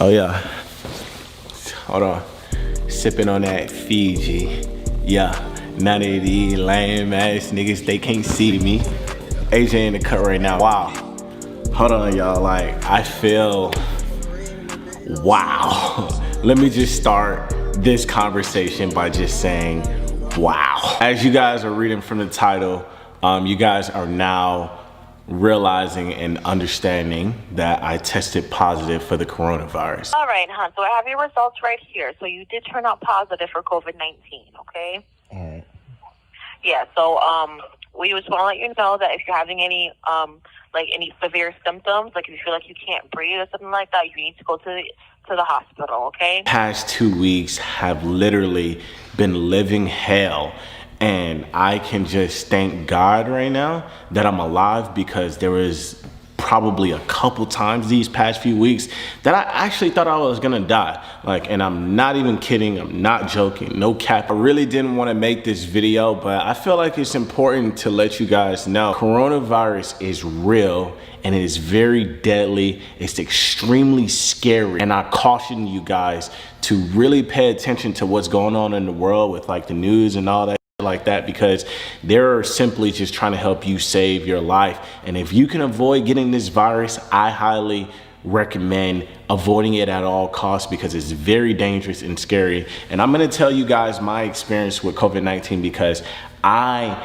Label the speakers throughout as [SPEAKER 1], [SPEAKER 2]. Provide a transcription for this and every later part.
[SPEAKER 1] Oh yeah. Hold on. Sipping on that Fiji. Yeah. None of these lame ass niggas, they can't see me. AJ in the cut right now. Wow. Hold on, y'all. Like, I feel, wow. Let me just start this conversation by just saying, wow. As you guys are reading from the title, you guys are now realizing and understanding that I tested positive for the coronavirus.
[SPEAKER 2] All right, hon. So I have your results right here. So you did turn out positive for COVID-19, okay?
[SPEAKER 1] All right.
[SPEAKER 2] Yeah, so we just want to let you know that if you're having any like any severe symptoms, like if you feel like you can't breathe or something like that, you need to go to the hospital, okay?
[SPEAKER 1] Past 2 weeks have literally been living hell. And I can just thank God right now that I'm alive, because there was probably a couple times these past few weeks that I actually thought I was gonna die. Like, and I'm not even kidding, I'm not joking, no cap. I really didn't wanna make this video, but I feel like it's important to let you guys know coronavirus is real and it is very deadly. It's extremely scary. And I caution you guys to really pay attention to what's going on in the world with like the news and all that like that, because they're simply just trying to help you save your life. And if you can avoid getting this virus, I highly recommend avoiding it at all costs, because it's very dangerous and scary. And I'm going to tell you guys my experience with COVID-19, because I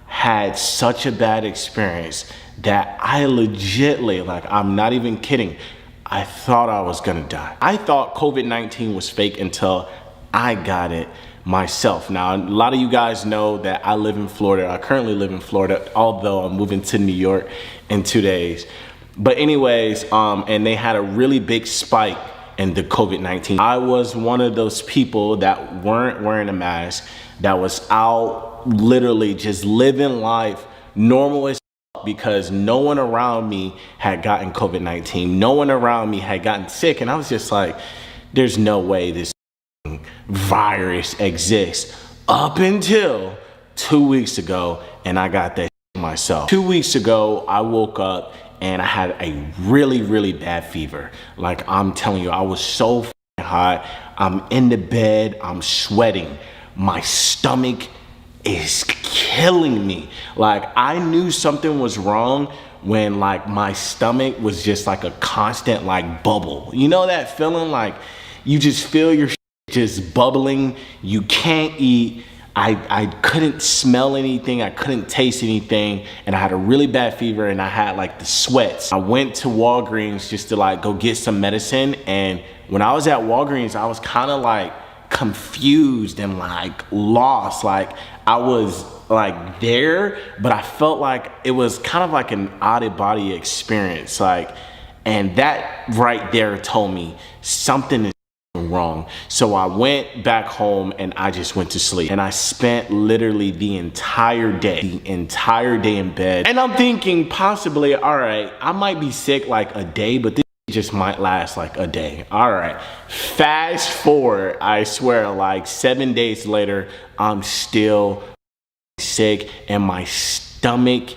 [SPEAKER 1] had such a bad experience that I legitly, like, I'm not even kidding, I thought I was gonna die. I thought COVID-19 was fake until I got it myself. Now, a lot of you guys know that I live in Florida. I currently live in Florida, although I'm moving to New York in 2 days. But anyways, and they had a really big spike in the COVID-19. I was one of those people that weren't wearing a mask, that was out literally just living life normal as because no one around me had gotten COVID-19. No one around me had gotten sick. And I was just like, there's no way this virus exists, up until 2 weeks ago, and I got that myself. 2 weeks ago, I woke up and I had a really, really bad fever. Like, I'm telling you, I was so hot. I'm in the bed, I'm sweating. My stomach is killing me. Like, I knew something was wrong when like my stomach was just like a constant like bubble. You know that feeling, like you just feel your just bubbling, you can't eat. I couldn't smell anything, I couldn't taste anything, and I had a really bad fever and I had like the sweats. I went to Walgreens just to like go get some medicine, and when I was at Walgreens, I was kind of like confused and like lost. Like, I was like there, but I felt like it was kind of like an out of body experience. Like, and that right there told me something is wrong. So I went back home and I just went to sleep, and I spent literally the entire day in bed. And I'm thinking possibly, all right, I might be sick like a day, but this just might last like a day. All right, fast forward, I swear, like 7 days later, I'm still sick and my stomach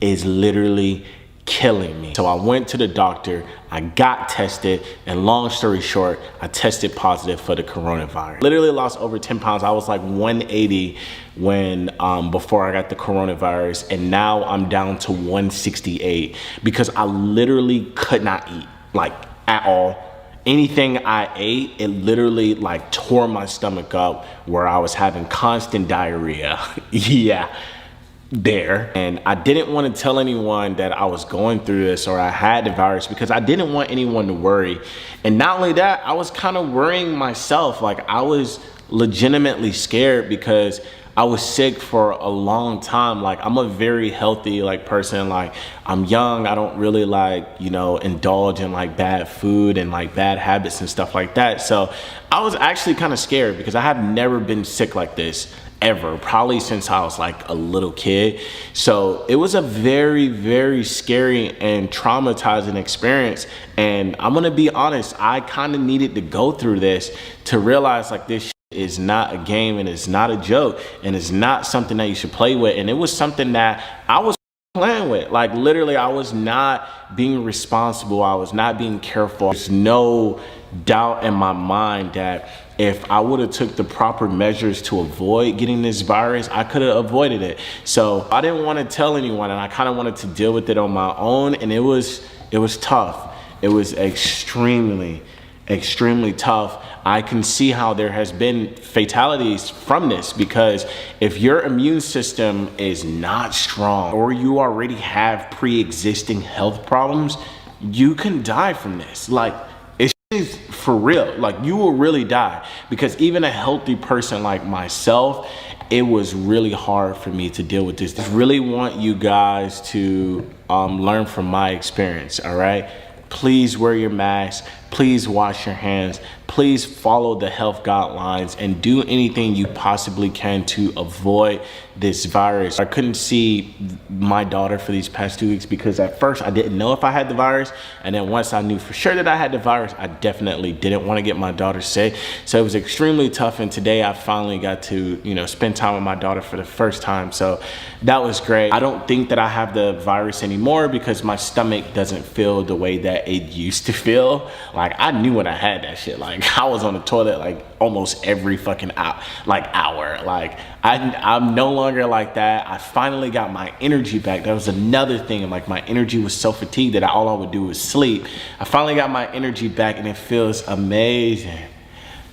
[SPEAKER 1] is literally killing me. So I went to the doctor, I got tested, and long story short, I tested positive for the coronavirus. Literally lost over 10 pounds. I was like 180 when before I got the coronavirus, and now I'm down to 168 because I literally could not eat, like, at all. Anything I ate, it literally like tore my stomach up, where I was having constant diarrhea. Yeah. There. And I didn't want to tell anyone that I was going through this or I had the virus, because I didn't want anyone to worry. And not only that, I was kind of worrying myself. Like, I was legitimately scared because I was sick for a long time. Like, I'm a very healthy like person. Like, I'm young, I don't really like, you know, indulge in like bad food and like bad habits and stuff like that. So I was actually kind of scared because I have never been sick like this ever, probably since I was like a little kid. So it was a very, very scary and traumatizing experience. And I'm gonna be honest, I kind of needed to go through this to realize like this is not a game, and it's not a joke, and it's not something that you should play with. And it was something that I was playing with. Like literally, I was not being responsible. I was not being careful. There's no doubt in my mind that if I would have took the proper measures to avoid getting this virus, I could have avoided it. So I didn't want to tell anyone, and I kind of wanted to deal with it on my own. And it was tough. It was extremely tough. I can see how there has been fatalities from this, because if your immune system is not strong or you already have pre-existing health problems, you can die from this. Like, it's for real. Like, you will really die, because even a healthy person like myself, it was really hard for me to deal with this. I really want you guys to learn from my experience, all right? Please wear your mask. Please wash your hands. Please follow the health guidelines and do anything you possibly can to avoid this virus. I couldn't see my daughter for these past 2 weeks because at first I didn't know if I had the virus. And then once I knew for sure that I had the virus, I definitely didn't want to get my daughter sick. So it was extremely tough. And today I finally got to, you know, spend time with my daughter for the first time. So that was great. I don't think that I have the virus anymore because my stomach doesn't feel the way that it used to feel. Like, I knew when I had that shit. Like, I was on the toilet like almost every fucking hour. Like, I'm no longer like that. I finally got my energy back. That was another thing. Like, my energy was so fatigued that all I would do was sleep. I finally got my energy back, and it feels amazing.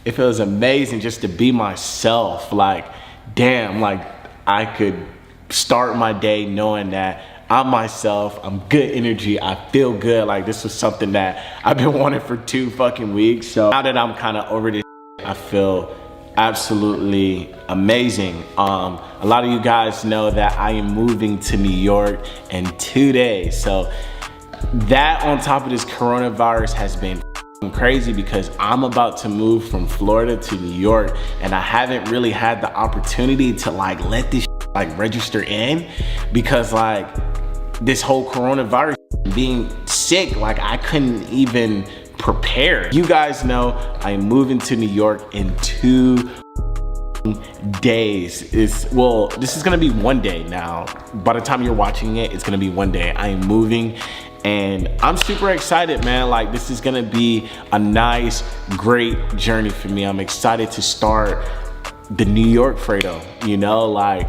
[SPEAKER 1] It feels amazing just to be myself. Like, damn, like I could start my day knowing that I'm myself, I'm good energy, I feel good. Like, this was something that I've been wanting for 2 fucking weeks. So now that I'm kind of over this, I feel absolutely amazing. A lot of you guys know that I am moving to New York in 2 days. So that on top of this coronavirus has been crazy, because I'm about to move from Florida to New York, and I haven't really had the opportunity to like let this like register in, because like this whole coronavirus, being sick, like I couldn't even prepare. You guys know I'm moving to New York in 2 days. This is gonna be 1 day now. By the time you're watching it, it's gonna be 1 day. I am moving, and I'm super excited, man. Like, this is gonna be a nice, great journey for me. I'm excited to start the New York Fredo, you know, like,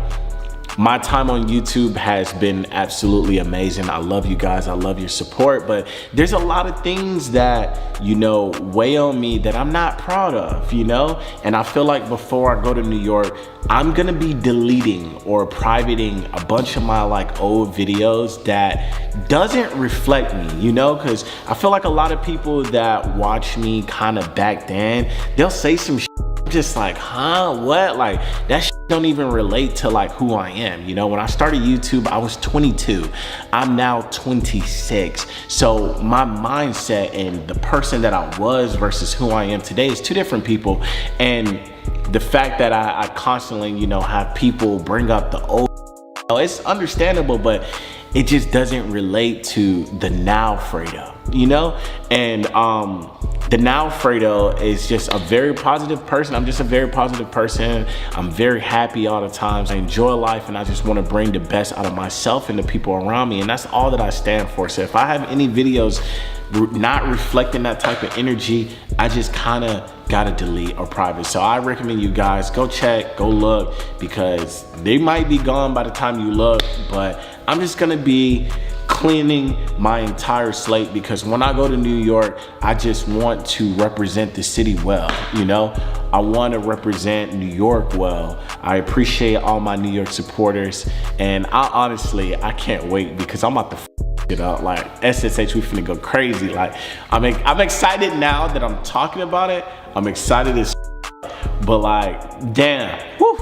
[SPEAKER 1] my time on YouTube has been absolutely amazing. I love you guys. I love your support. But there's a lot of things that, you know, weigh on me that I'm not proud of, you know? And I feel like before I go to New York, I'm gonna be deleting or privating a bunch of my like old videos that doesn't reflect me, you know? Because I feel like a lot of people that watch me kind of back then, they'll say some shit just like, huh, what? Like, that shit don't even relate to like who I am. You know, when I started YouTube, I was 22. I'm now 26. So my mindset and the person that I was versus who I am today is 2 different people. And the fact that I constantly, you know, have people bring up the old, it's understandable, but it just doesn't relate to the now Fredo, you know? And the now Fredo is just a very positive person. I'm just a very positive person. I'm very happy all the time. I enjoy life, and I just want to bring the best out of myself and the people around me. And that's all that I stand for. So if I have any videos not reflecting that type of energy, I just kind of gotta delete or private. So I recommend you guys go check, go look, because they might be gone by the time you look. But I'm just gonna be cleaning my entire slate, because when I go to New York, I just want to represent the city well, you know? I want to represent New York well. I appreciate all my New York supporters, and I can't wait, because I'm about to it up. Like, SSH, we finna go crazy. Like, I'm excited now that I'm talking about it. I'm excited as but like, damn, whew.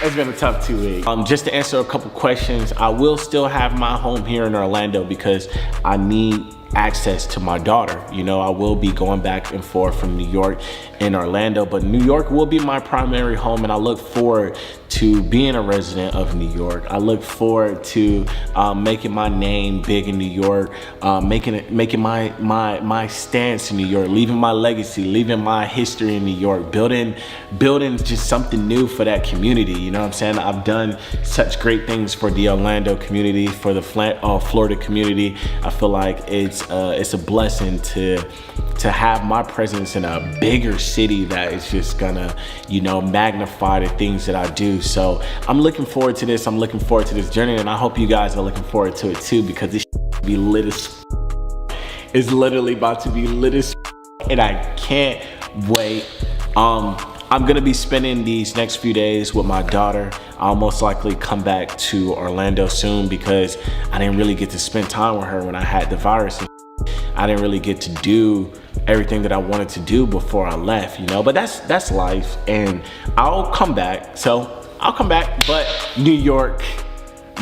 [SPEAKER 1] It's been a tough 2 weeks. Just to answer a couple questions, I will still have my home here in Orlando because I need access to my daughter. You know, I will be going back and forth from New York and Orlando, but New York will be my primary home, and I look forward to being a resident of New York. I look forward to making my name big in New York, making my stance in New York, leaving my legacy, leaving my history in New York, building just something new for that community. You know what I'm saying? I've done such great things for the Orlando community, for the Florida community. I feel like it's a blessing to have my presence in a bigger city that is just gonna, you know, magnify the things that I do. So I'm looking forward to this. I'm looking forward to this journey, and I hope you guys are looking forward to it too, because this be lit as it's literally about to be lit as, and I can't wait. I'm gonna be spending these next few days with my daughter. I'll most likely come back to Orlando soon because I didn't really get to spend time with her when I had the virus. I didn't really get to do everything that I wanted to do before I left, you know, but that's life, and I'll come back. So I'll come back, but New York,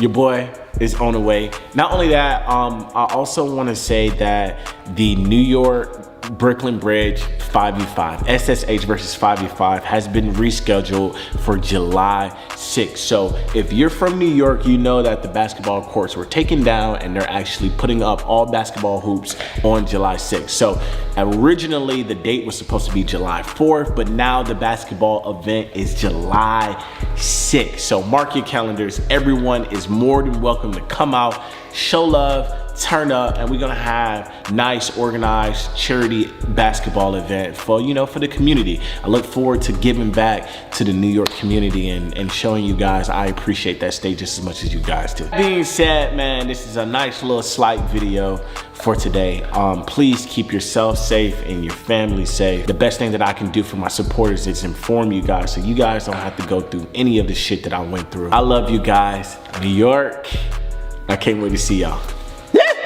[SPEAKER 1] your boy is on the way. Not only that, I also want to say that the New York Brooklyn Bridge 5v5, SSH versus 5v5 has been rescheduled for July 6th. So if you're from New York, you know that the basketball courts were taken down and they're actually putting up all basketball hoops on July 6th. So originally the date was supposed to be July 4th, but now the basketball event is July 6th. So mark your calendars. Everyone is more than welcome to come out, show love, turn up, and we're gonna have nice organized charity basketball event for, you know, for the community. I look forward to giving back to the New York community and showing you guys I appreciate that state just as much as you guys do. Being said, man, this is a nice little slight video for today. Please keep yourself safe and your family safe. The best thing that I can do for my supporters is inform you guys so you guys don't have to go through any of the shit that I went through. I love you guys. New York, I can't wait to see y'all.